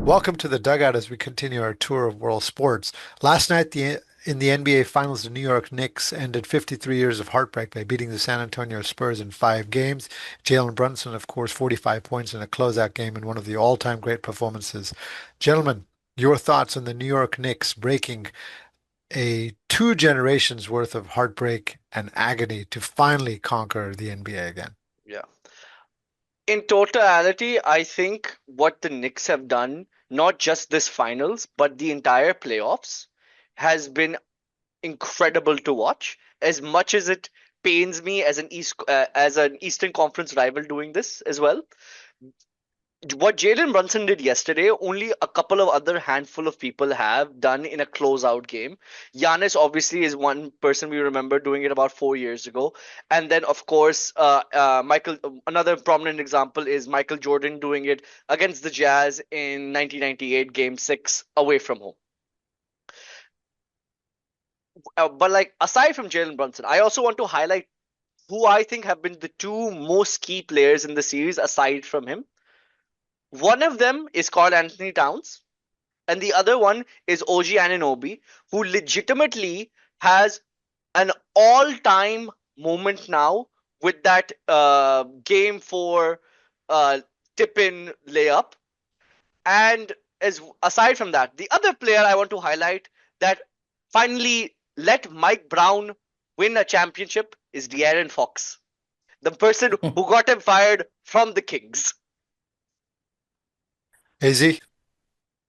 Welcome to the dugout as we continue our tour of world sports. Last night, in the NBA Finals, the New York Knicks ended 53 years of heartbreak by beating the San Antonio Spurs in 5 games. Jalen Brunson, of course, 45 points in a closeout game in one of the all-time great performances. Gentlemen, your thoughts on the New York Knicks breaking a two generations worth of heartbreak and agony to finally conquer the NBA again? Yeah. In totality, I think what the Knicks have done, not just this finals, but the entire playoffs, has been incredible to watch. As much as it pains me as an Eastern Conference rival doing this as well, what Jalen Brunson did yesterday, only a couple of other handful of people have done in a closeout game. Giannis obviously is one person we remember doing it about 4 years ago, and then of course, Michael. Another prominent example is Michael Jordan doing it against the Jazz in 1998, Game Six, away from home. But like aside from Jalen Brunson, I also want to highlight who I think have been the two most key players in the series aside from him. One of them is Karl-Anthony Towns, and the other one is OG Anunoby, who legitimately has an all-time moment now with that game four uh, tip-in layup. And as aside from that, the other player I want to highlight that finally let Mike Brown win a championship is De'Aaron Fox, the person who got him fired from the Kings. AZ?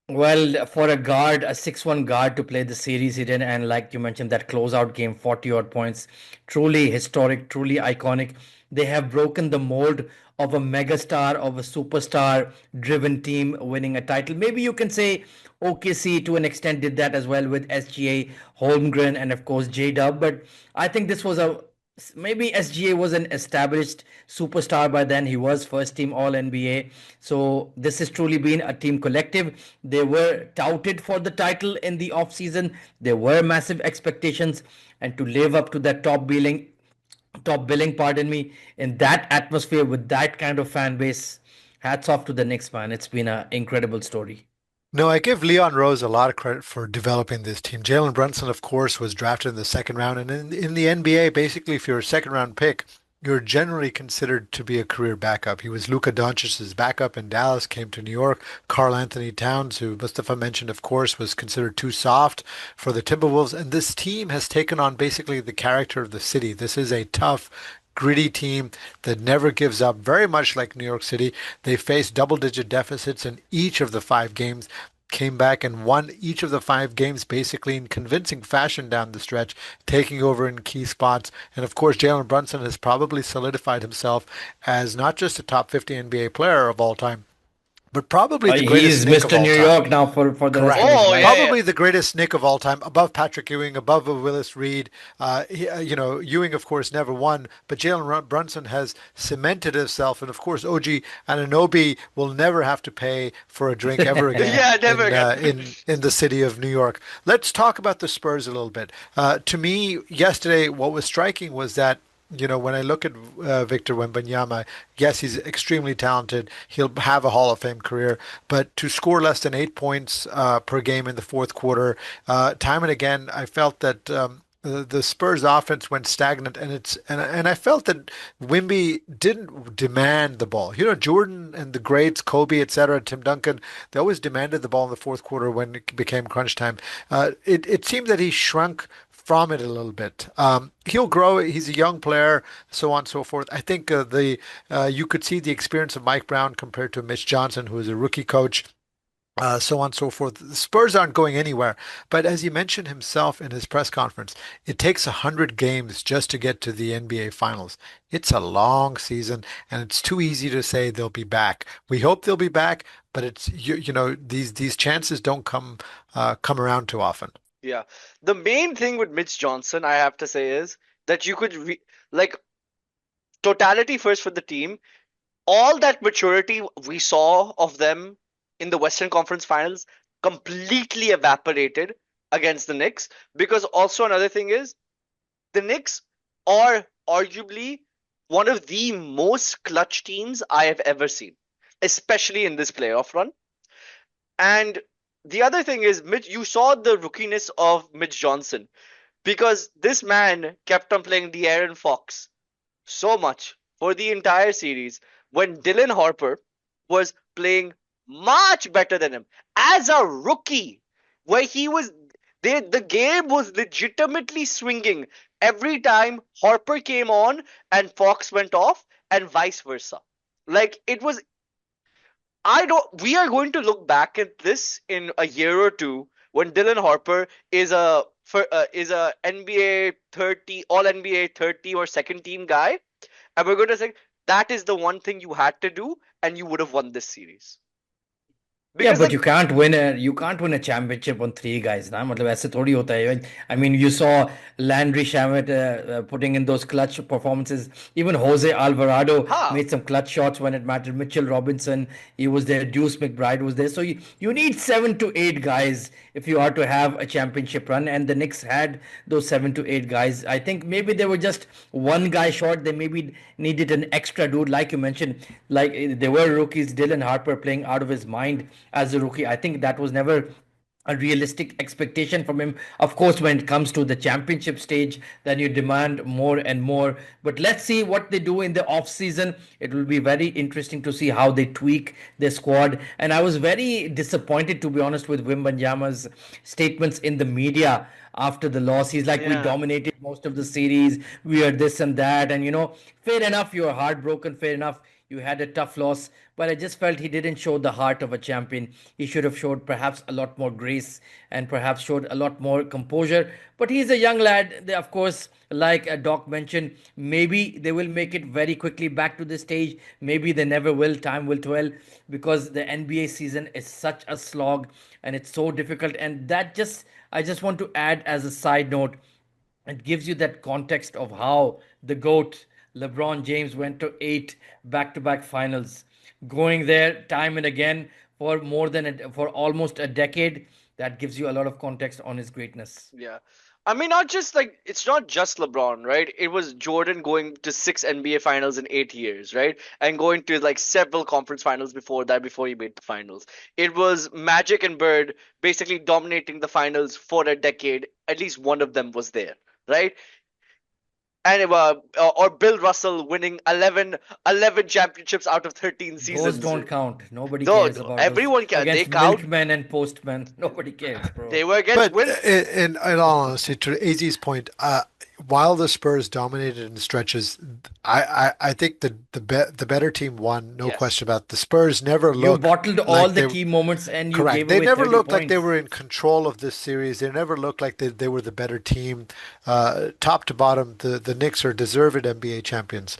Well, for a guard, a 6-1 guard to play the series he did, and like you mentioned, that closeout game, 40 odd points, truly historic, truly iconic. They have broken the mold of a megastar, of a superstar driven team winning a title. Maybe you can say OKC to an extent did that as well with SGA, Holmgren, and of course J Dub. But I think this was a maybe SGA was an established superstar by then. He was first team All NBA. So this has truly been a team collective. They were touted for the title in the off season. There were massive expectations, and to live up to that top billing, pardon me, in that atmosphere with that kind of fan base, hats off to the Knicks, man. It's been an incredible story. No, I give Leon Rose a lot of credit for developing this team. Jalen Brunson, of course, was drafted in the second round. And in the NBA, basically, if you're a second round pick, you're generally considered to be a career backup. He was Luka Doncic's backup in Dallas, came to New York. Karl-Anthony Towns, who Mustafa mentioned, of course, was considered too soft for the Timberwolves. And this team has taken on basically the character of the city. This is a tough, gritty team that never gives up, very much like New York City. They faced double-digit deficits in each of the 5 games, came back and won each of the 5 games basically in convincing fashion down the stretch, taking over in key spots. And of course, Jalen Brunson has probably solidified himself as not just a top 50 NBA player of all time, but probably the greatest He's Nick of Mr. all New time. York now for the rest of Correct. his Oh yeah, life. yeah. Probably the greatest Nick of all time, above Patrick Ewing, above Willis Reed. Ewing, of course, never won, but Jalen Brunson has cemented himself, and of course, OG Anunoby will never have to pay for a drink ever again Yeah, never in again. the city of New York. Let's talk about the Spurs a little bit. To me, yesterday, what was striking was that. When I look at Victor Wembanyama, yes, he's extremely talented. He'll have a Hall of Fame career, but to score less than 8 points per game in the fourth quarter, time and again, I felt that the Spurs offense went stagnant, and I felt that Wimby didn't demand the ball. Jordan and the greats, Kobe, etc., Tim Duncan, they always demanded the ball in the fourth quarter when it became crunch time. It seemed that he shrunk from it a little bit. He'll grow. He's a young player, so on and so forth. I think the you could see the experience of Mike Brown compared to Mitch Johnson, who is a rookie coach. So on and so forth. The Spurs aren't going anywhere. But as he mentioned himself in his press conference, it takes 100 games just to get to the NBA Finals. It's a long season, and it's too easy to say they'll be back. We hope they'll be back, but these chances don't come around too often. Yeah. The main thing with Mitch Johnson, I have to say, is that like totality first for the team. All that maturity we saw of them in the Western Conference Finals completely evaporated against the Knicks. Because also another thing is the Knicks are arguably one of the most clutch teams I have ever seen, especially in this playoff run. And the other thing is, Mitch, you saw the rookiness of Mitch Johnson because this man kept on playing De'Aaron Fox so much for the entire series when Dylan Harper was playing much better than him as a rookie, where he was the game was legitimately swinging every time Harper came on and Fox went off, and vice versa. Like it was I don't. We are going to look back at this in a year or two when Dylan Harper is a NBA 30 All NBA 30 or second team guy, and we're going to say that is the one thing you had to do, and you would have won this series Yeah, because but like you can't win a championship on three guys ना मतलब ऐसे थोड़ी होता है. I mean, you saw Landry Shamet putting in those clutch performances. Even Jose Alvarado ha made some clutch shots when it mattered. Mitchell Robinson, he was there. Deuce McBride was there. So you need 7 to 8 guys if you are to have a championship run. And the Knicks had those 7 to 8 guys. I think maybe they were just one guy short. They maybe needed an extra dude, like you mentioned. Like they were rookies. Dylan Harper playing out of his mind as a rookie. I think that was never a realistic expectation from him. Of course, when it comes to the championship stage, then you demand more and more. But let's see what they do in the off season. It will be very interesting to see how they tweak their squad. And I was very disappointed, to be honest, with Wembanyama's statements in the media after the loss. He's like, we yeah. dominated most of the series. We are this and that. And fair enough, you're heartbroken. Fair enough, you had a tough loss, but I just felt he didn't show the heart of a champion. He should have showed perhaps a lot more grace and perhaps showed a lot more composure. But he's a young lad. They, of course, like Doc mentioned, maybe they will make it very quickly back to the stage. Maybe they never will. Time will tell, because the NBA season is such a slog and it's so difficult. And I just want to add as a side note, it gives you that context of how the GOAT, LeBron James, went to 8 back-to-back finals, going there time and again for almost a decade. That gives you a lot of context on his greatness. Yeah. I mean, not just like it's not just LeBron, right? It was Jordan going to 6 NBA finals in 8 years, right? And going to like several conference finals before that, before he made the finals. It was Magic and Bird basically dominating the finals for a decade. At least one of them was there, right? And or Bill Russell winning 11 championships out of 13 Those seasons. don't count. Nobody Though cares about those everyone can, they against count. milkmen and postmen. Nobody cares, bro. They were against But Will. in all honesty, to AZ's point, while the Spurs dominated in stretches, I think the better team won, no Yes. question about it. The Spurs never You looked bottled all like the they key moments and you correct. gave They away never 30 looked like they points. were in control of this series. They never looked like they were the better team. Top to bottom, the Knicks are deserved NBA champions.